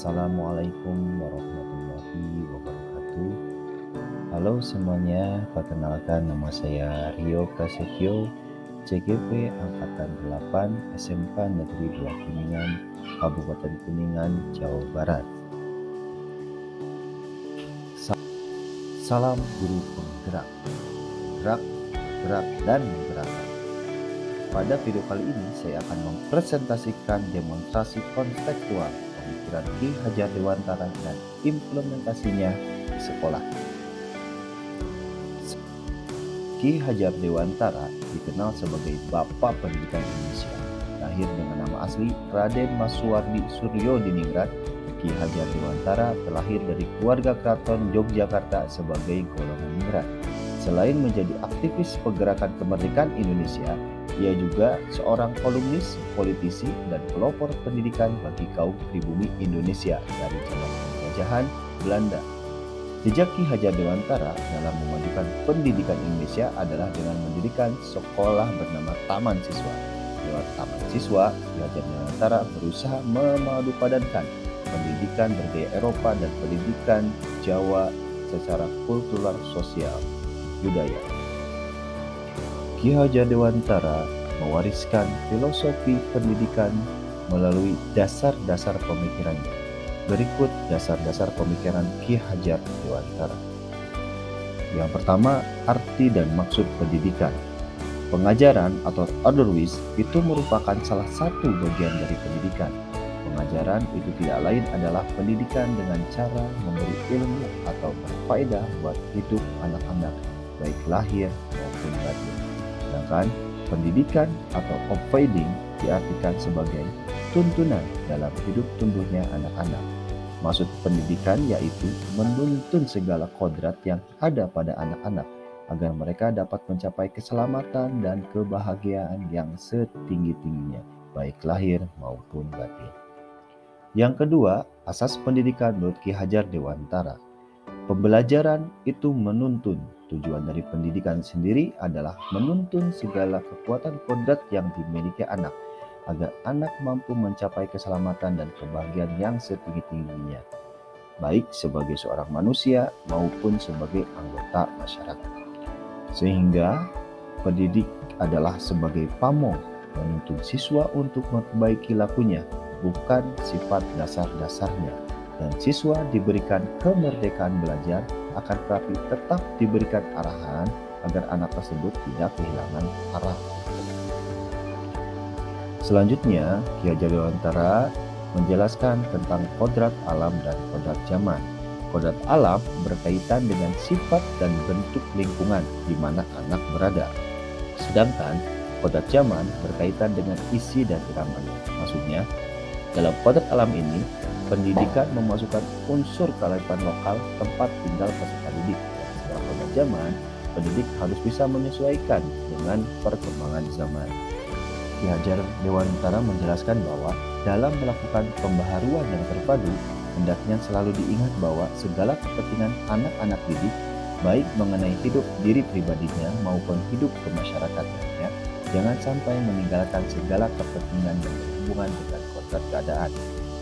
Assalamualaikum warahmatullahi wabarakatuh. Halo semuanya, perkenalkan nama saya Rio Prasetyo, CGP Angkatan 8 SMK Negeri 2 Kuningan, Kabupaten Kuningan, Jawa Barat. Salam guru penggerak, gerak, bergerak, dan menggerakkan. Pada video kali ini saya akan mempresentasikan demonstrasi kontekstual pemikiran Ki Hajar Dewantara dan implementasinya di sekolah. Ki Hajar Dewantara dikenal sebagai Bapak Pendidikan Indonesia. Lahir dengan nama asli Raden Masuwardi Suryo Diningrat, Ki Hajar Dewantara terlahir dari keluarga keraton Yogyakarta sebagai golongan ningrat. Selain menjadi aktivis pergerakan kemerdekaan Indonesia, ia juga seorang kolumnis, politisi, dan pelopor pendidikan bagi kaum pribumi Indonesia dari zaman penjajahan Belanda. Jejak Ki Hajar Dewantara dalam memajukan pendidikan Indonesia adalah dengan mendirikan sekolah bernama Taman Siswa. Lewat Taman Siswa, Ki Hajar Dewantara berusaha memadupadankan pendidikan bergaya Eropa dan pendidikan Jawa secara kultural, sosial, budaya. Ki Hajar Dewantara mewariskan filosofi pendidikan melalui dasar-dasar pemikirannya. Berikut dasar-dasar pemikiran Ki Hajar Dewantara. Yang pertama, arti dan maksud pendidikan. Pengajaran atau otherwise itu merupakan salah satu bagian dari pendidikan. Pengajaran itu tidak lain adalah pendidikan dengan cara memberi ilmu atau berfaedah buat hidup anak-anak, baik lahir maupun batin. Sedangkan pendidikan atau upfeeding diartikan sebagai tuntunan dalam hidup tumbuhnya anak-anak. Maksud pendidikan yaitu menuntun segala kodrat yang ada pada anak-anak agar mereka dapat mencapai keselamatan dan kebahagiaan yang setinggi-tingginya, baik lahir maupun batin. Yang kedua, asas pendidikan menurut Ki Hajar Dewantara. Pembelajaran itu menuntun. Tujuan dari pendidikan sendiri adalah menuntun segala kekuatan kodrat yang dimiliki anak, agar anak mampu mencapai keselamatan dan kebahagiaan yang setinggi-tingginya, baik sebagai seorang manusia maupun sebagai anggota masyarakat. Sehingga pendidik adalah sebagai pamong menuntun siswa untuk memperbaiki lakunya, bukan sifat dasar-dasarnya. Dan siswa diberikan kemerdekaan belajar, akan tetapi tetap diberikan arahan agar anak tersebut tidak kehilangan arah. Selanjutnya, Ki Hajar Dewantara menjelaskan tentang kodrat alam dan kodrat zaman. Kodrat alam berkaitan dengan sifat dan bentuk lingkungan di mana anak berada. Sedangkan kodrat zaman berkaitan dengan isi dan iramanya. Maksudnya, dalam kodrat alam ini, pendidikan memasukkan unsur kearifan lokal tempat tinggal peserta didik. Setelah kodrat zaman, pendidik harus bisa menyesuaikan dengan perkembangan zaman. Ki Hajar Dewantara menjelaskan bahwa dalam melakukan pembaharuan yang terpadu, hendaknya selalu diingat bahwa segala kepentingan anak-anak didik, baik mengenai hidup diri pribadinya maupun hidup kemasyarakatan, jangan sampai meninggalkan segala kepentingan yang berhubungan dengan kodrat keadaan,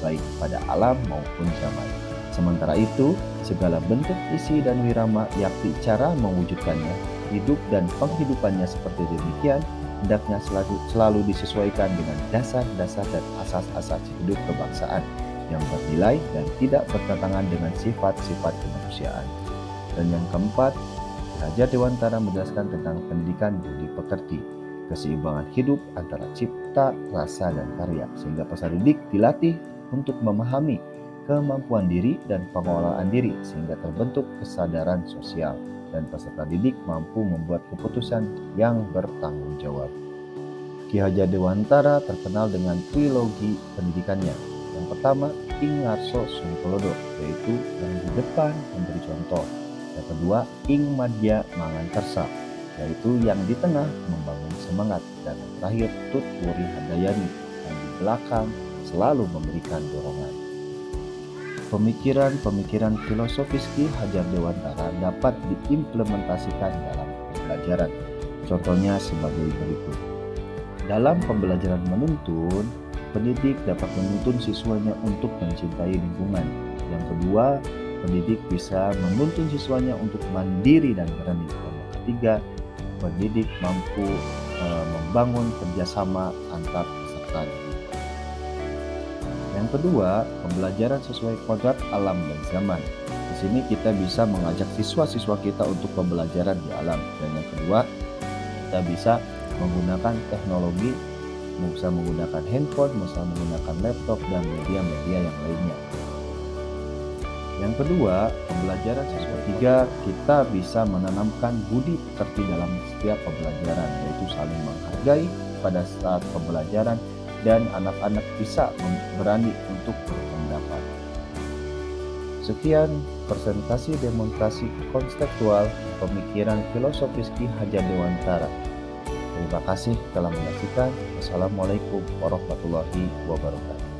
baik pada alam maupun zaman. Sementara itu, segala bentuk isi dan wirama yakni cara mewujudkannya, hidup dan penghidupannya seperti demikian, hendaknya selalu disesuaikan dengan dasar-dasar dan asas-asas hidup kebangsaan yang bernilai dan tidak bertentangan dengan sifat-sifat kemanusiaan. Dan yang keempat, Ki Hajar Dewantara menjelaskan tentang pendidikan budi pekerti, keseimbangan hidup antara cipta, rasa, dan karya, sehingga peserta didik dilatih untuk memahami kemampuan diri dan pengelolaan diri sehingga terbentuk kesadaran sosial dan peserta didik mampu membuat keputusan yang bertanggung jawab. Ki Hajar Dewantara terkenal dengan trilogi pendidikannya. Yang pertama, Ing Ngarso Sungkolodo, yaitu yang di depan memberi contoh. Yang kedua, Ing Madya Mangankarsa, yaitu yang di tengah membangun semangat. Dan yang terakhir, Tut Wuri Handayani, yang di belakang selalu memberikan dorongan. Pemikiran-pemikiran filosofis Ki Hajar Dewantara dapat diimplementasikan dalam pembelajaran. Contohnya sebagai berikut. Dalam pembelajaran menuntun, pendidik dapat menuntun siswanya untuk mencintai lingkungan. Yang kedua, pendidik bisa menuntun siswanya untuk mandiri dan berani. Yang ketiga, pendidik mampu membangun kerjasama antar peserta didik. Yang kedua, pembelajaran sesuai kodrat alam dan zaman. Di sini kita bisa mengajak siswa-siswa kita untuk pembelajaran di alam. Dan yang kedua, kita bisa menggunakan teknologi, bisa menggunakan handphone, bisa menggunakan laptop dan media-media yang lainnya. Yang kedua, pembelajaran siswa tiga, kita bisa menanamkan budi pekerti dalam setiap pembelajaran, yaitu saling menghargai pada saat pembelajaran dan anak-anak bisa berani untuk berpendapat. Sekian presentasi demonstrasi konseptual pemikiran filosofis Ki Hajar Dewantara. Terima kasih telah menyaksikan. Wassalamualaikum warahmatullahi wabarakatuh.